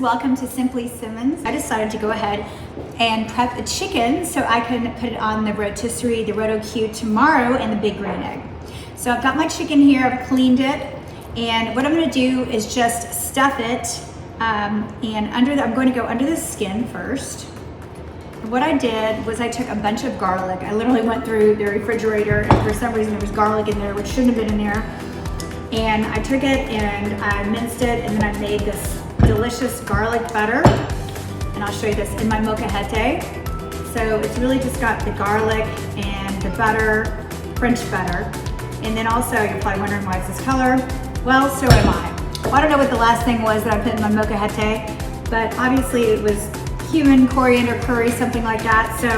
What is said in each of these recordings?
welcome to Simply Simmons. I decided to go ahead and prep a chicken so I can put it on the rotisserie, the Roto-Q tomorrow, and the big green egg. So I've got my chicken here, I've cleaned it, and what I'm gonna do is just stuff it, I'm going to go under the skin first. And what I did was I took a bunch of garlic. I literally went through the refrigerator, and for some reason there was garlic in there, which shouldn't have been in there. And I took it and I minced it, and then I made this delicious garlic butter. And I'll show you this in my molcajete. So it's really just got the garlic and the butter, French butter. And then also, you're probably wondering why it's this color. Well, so am I. Well, I don't know what the last thing was that I put in my molcajete, but obviously it was cumin, coriander, curry, something like that. So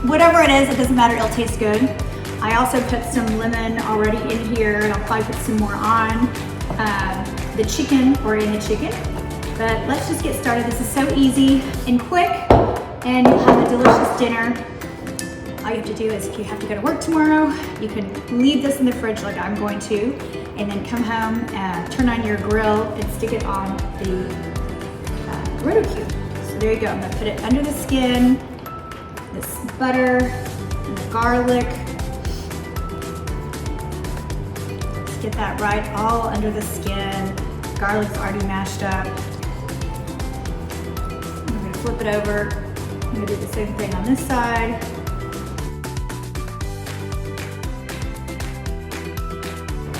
whatever it is, it doesn't matter, it'll taste good. I also put some lemon already in here, and I'll probably put some more on the chicken or in the chicken. But let's just get started. This is so easy and quick, and you'll have a delicious dinner. All you have to do is, if you have to go to work tomorrow, you can leave this in the fridge like I'm going to, and then come home, turn on your grill, and stick it on the Roto-Q. So there you go. I'm gonna put it under the skin, this butter, and the garlic. Let's get that right all under the skin. Garlic's already mashed up. I'm gonna flip it over. I'm gonna do the same thing on this side.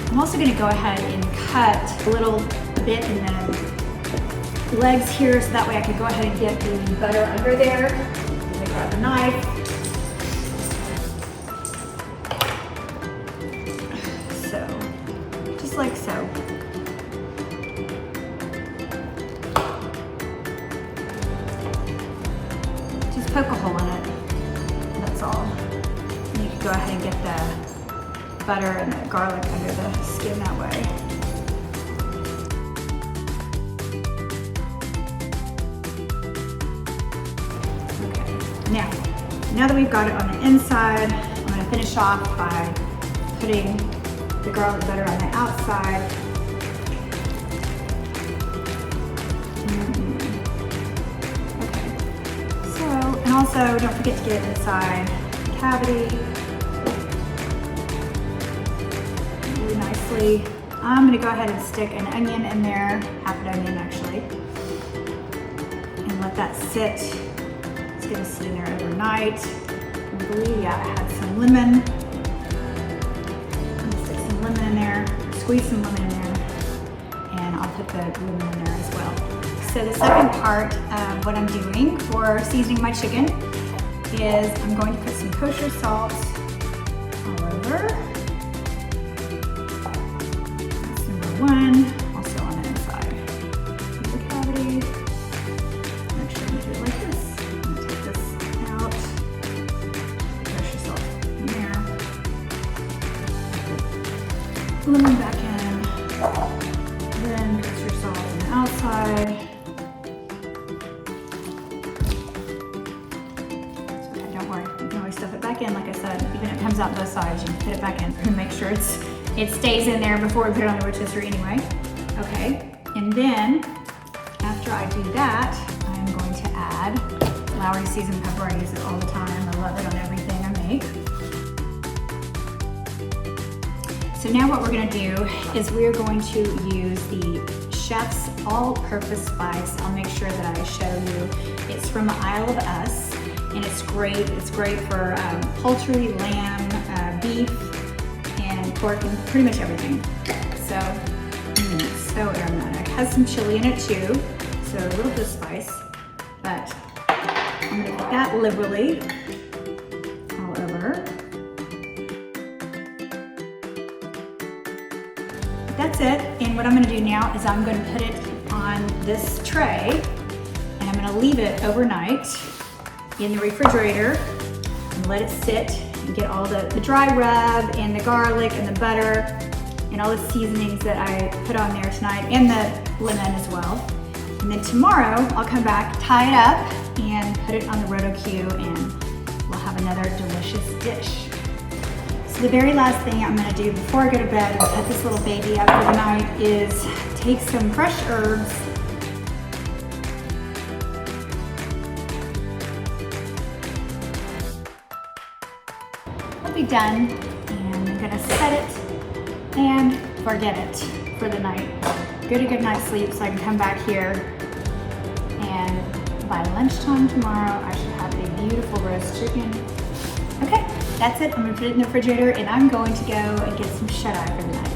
I'm also gonna go ahead and cut a little bit in the legs here, so that way I can go ahead and get the butter under there. I'm gonna grab a knife. So, just like so. Just poke a hole in it, that's all. And you can go ahead and get the butter and the garlic under the skin that way. Okay, now that we've got it on the inside, I'm gonna finish off by putting the garlic butter on the outside. Okay, so, and also don't forget to get it inside the cavity. Nicely. I'm gonna go ahead and stick an onion in there, half an onion actually, and let that sit. It's gonna sit in there overnight. I believe, yeah, I had some lemon. I'm gonna stick some lemon in there, squeeze some lemon in there, and I'll put the lemon in there as well. So the second part of what I'm doing for seasoning my chicken is I'm going to put some kosher salt all over. One, also on the inside. Use the cavity. Make sure you do it like this. I'm gonna take this out. Kosher salt in there. Lemon back in. Then kosher salt on the outside. It's okay, don't worry. You can always stuff it back in. Like I said, even if it comes out both sides, you can put it back in and make sure it stays in there before we put it on the rotisserie anyway. Okay, and then after I do that, I'm going to add Lowry seasoned pepper. I use it all the time. I love it on everything I make. So now what we're gonna do is we're going to use the Chef's all-purpose spice. I'll make sure that I show you. It's from Isle of Us, and it's great. It's great for poultry, lamb, beef, pork, and pretty much everything. So, so aromatic. It has some chili in it too, so a little bit of spice, but I'm gonna put that liberally all over. That's it, and what I'm gonna do now is I'm gonna put it on this tray, and I'm gonna leave it overnight in the refrigerator and let it sit and get all the dry rub and the garlic and the butter and all the seasonings that I put on there tonight, and the lemon as well. And then tomorrow I'll come back, tie it up, and put it on the Roto-Q, and we'll have another delicious dish. So the very last thing I'm gonna do before I go to bed and put this little baby up for the night is take some fresh herbs be done. And I'm gonna set it and forget it for the night. Get a good night's sleep so I can come back here, and by lunchtime tomorrow, I should have a beautiful roast chicken. Okay, that's it. I'm gonna put it in the refrigerator, and I'm going to go and get some shut-eye for the night.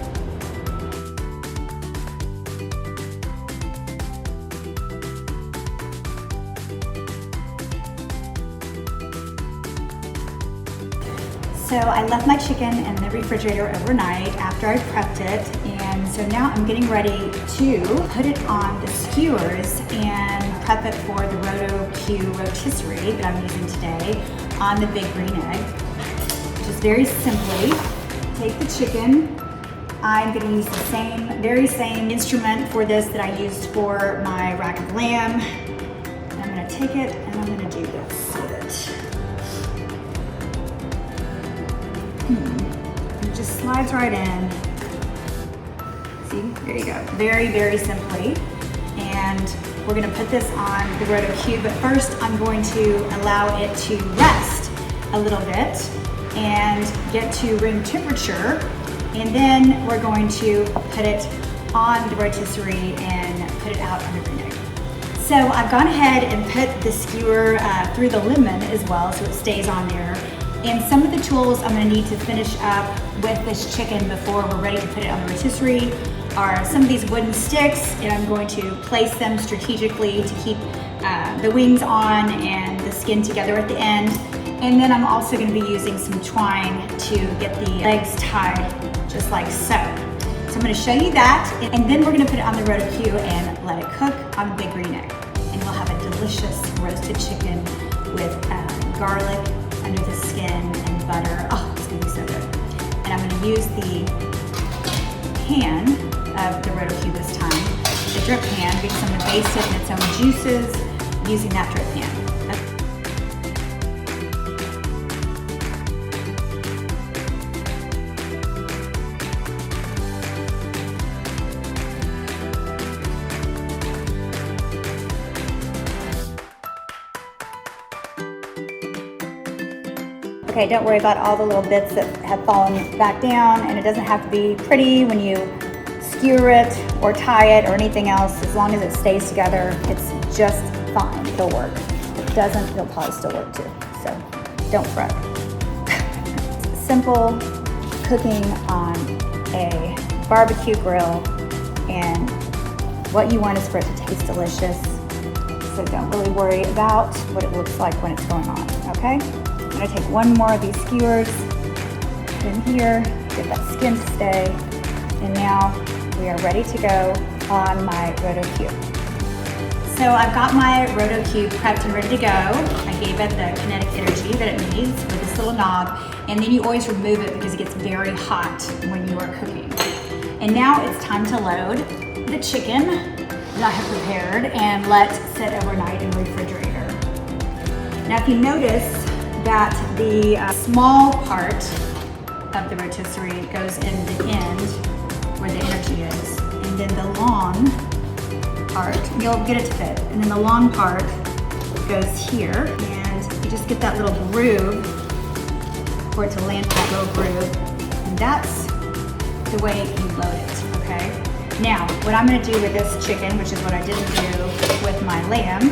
So I left my chicken in the refrigerator overnight after I prepped it, and so now I'm getting ready to put it on the skewers and prep it for the Roto-Q rotisserie that I'm using today on the big green egg. Just very simply, take the chicken. I'm going to use the very same instrument for this that I used for my rack of lamb. I'm going to take it and I'm going to do this with it. It just slides right in. See, there you go. Very, very simply. And we're gonna put this on the Roto-Q, but first I'm going to allow it to rest a little bit and get to room temperature. And then we're going to put it on the rotisserie and put it out on the green egg. So I've gone ahead and put the skewer through the lemon as well, so it stays on there. And some of the tools I'm gonna need to finish up with this chicken before we're ready to put it on the rotisserie are some of these wooden sticks, and I'm going to place them strategically to keep the wings on and the skin together at the end. And then I'm also gonna be using some twine to get the legs tied just like so. So I'm gonna show you that, and then we're gonna put it on the Roto-Q and let it cook on the big green egg. And we'll have a delicious roasted chicken with garlic under the skin and butter. Oh, it's gonna be so good. And I'm gonna use the pan of the Roto-Q this time, the drip pan, because I'm gonna baste it in its own juices using that drip pan. Okay, don't worry about all the little bits that have fallen back down, and it doesn't have to be pretty when you skewer it or tie it or anything else. As long as it stays together, it's just fine. It'll work. If it doesn't, it'll probably still work too. So don't fret. Simple cooking on a barbecue grill, and what you want is for it to taste delicious. So don't really worry about what it looks like when it's going on, okay? I'm gonna take one more of these skewers, put in here, get that skin to stay, and now we are ready to go on my Roto-Q. So I've got my Roto-Q prepped and ready to go. I gave it the kinetic energy that it needs with this little knob, and then you always remove it because it gets very hot when you are cooking. And now it's time to load the chicken that I have prepared and let sit overnight in the refrigerator. Now if you notice that the small part of the rotisserie goes in the end where the energy is, and then the long part, you'll get it to fit, and then the long part goes here, and you just get that little groove for it to land in that little groove, and that's the way you load it, okay? Now, what I'm gonna do with this chicken, which is what I didn't do with my lamb,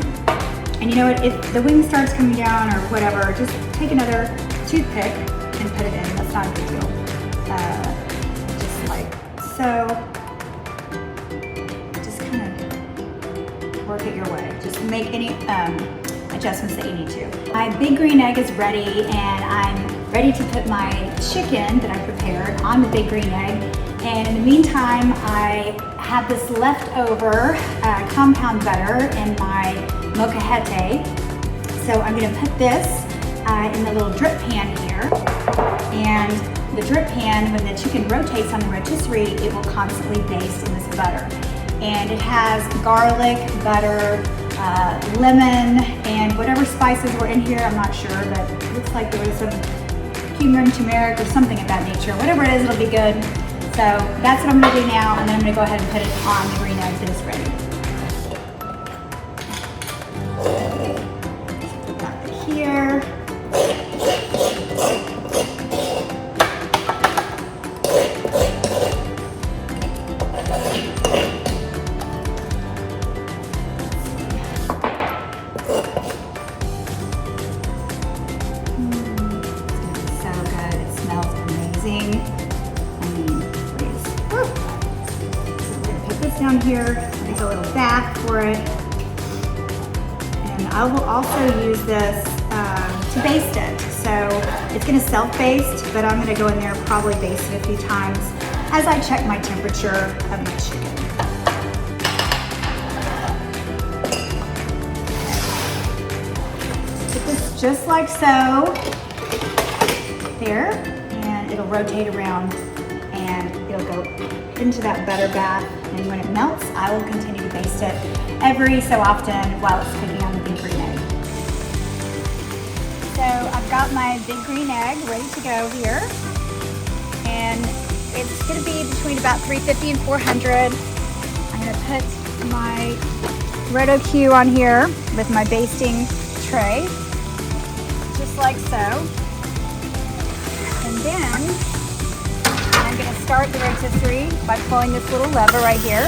and you know what, if the wing starts coming down or whatever, just take another toothpick and put it in. That's not a big deal. Just like so. Just kind of work it your way. Just make any adjustments that you need to. My big green egg is ready, and I'm ready to put my chicken that I prepared on the big green egg. And in the meantime, I have this leftover compound butter in my molcajete. So I'm gonna put this in the little drip pan here. And the drip pan, when the chicken rotates on the rotisserie, it will constantly baste in this butter. And it has garlic, butter, lemon, and whatever spices were in here, I'm not sure, but it looks like there was some cumin, turmeric, or something of that nature. Whatever it is, it'll be good. So that's what I'm gonna do now, and then I'm gonna go ahead and put it on the green egg that is ready. Put that here. amazing. I mean, please. Woo. I'm gonna put this down here, make a little bath for it. And I will also use this to baste it. So it's gonna self-baste, but I'm gonna go in there and probably baste it a few times as I check my temperature of my chicken. Put this just like so, there, and it'll rotate around and it'll go into that butter bath. And when it melts, I will continue to baste it every so often while it's cooking on the big green egg. So I've got my big green egg ready to go here. And it's gonna be between about 350 and 400. I'm gonna put my Roto-Q on here with my basting tray, just like so. And then I'm gonna start the rotisserie by pulling this little lever right here.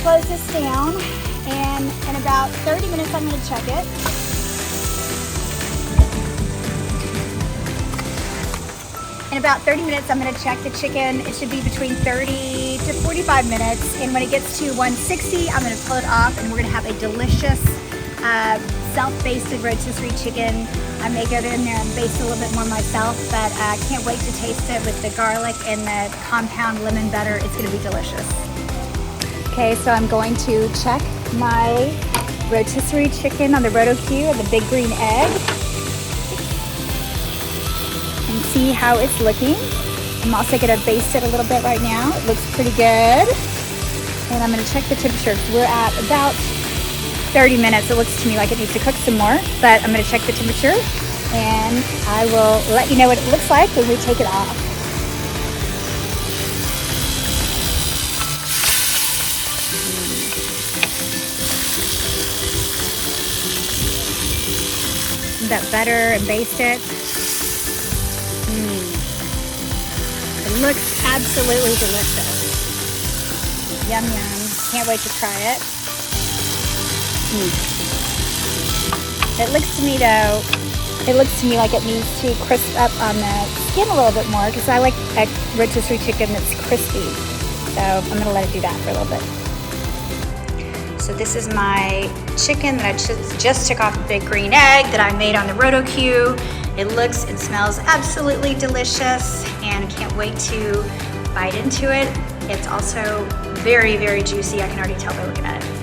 Close this down, and in about 30 minutes I'm gonna check it. In about 30 minutes, I'm gonna check the chicken. It should be between 30 to 45 minutes. And when it gets to 160, I'm gonna pull it off and we're gonna have a delicious self-basted rotisserie chicken. I may go in there and baste a little bit more myself, but I can't wait to taste it with the garlic and the compound lemon butter. It's gonna be delicious. Okay, so I'm going to check my rotisserie chicken on the Roto-Q and the big green egg, and see how it's looking. I'm also gonna baste it a little bit right now. It looks pretty good. And I'm gonna check the temperature. We're at about 30 minutes. It looks to me like it needs to cook some more, but I'm gonna check the temperature and I will let you know what it looks like when we take it off. That butter and baste it. It looks absolutely delicious. Yum yum. Can't wait to try it. It looks to me though, it looks to me like it needs to crisp up on the skin a little bit more because I like a rotisserie chicken that's crispy. So I'm gonna let it do that for a little bit. So this is my chicken that I just took off a big green egg that I made on the Roto-Q. It looks and smells absolutely delicious and can't wait to bite into it. It's also very, very juicy. I can already tell by looking at it.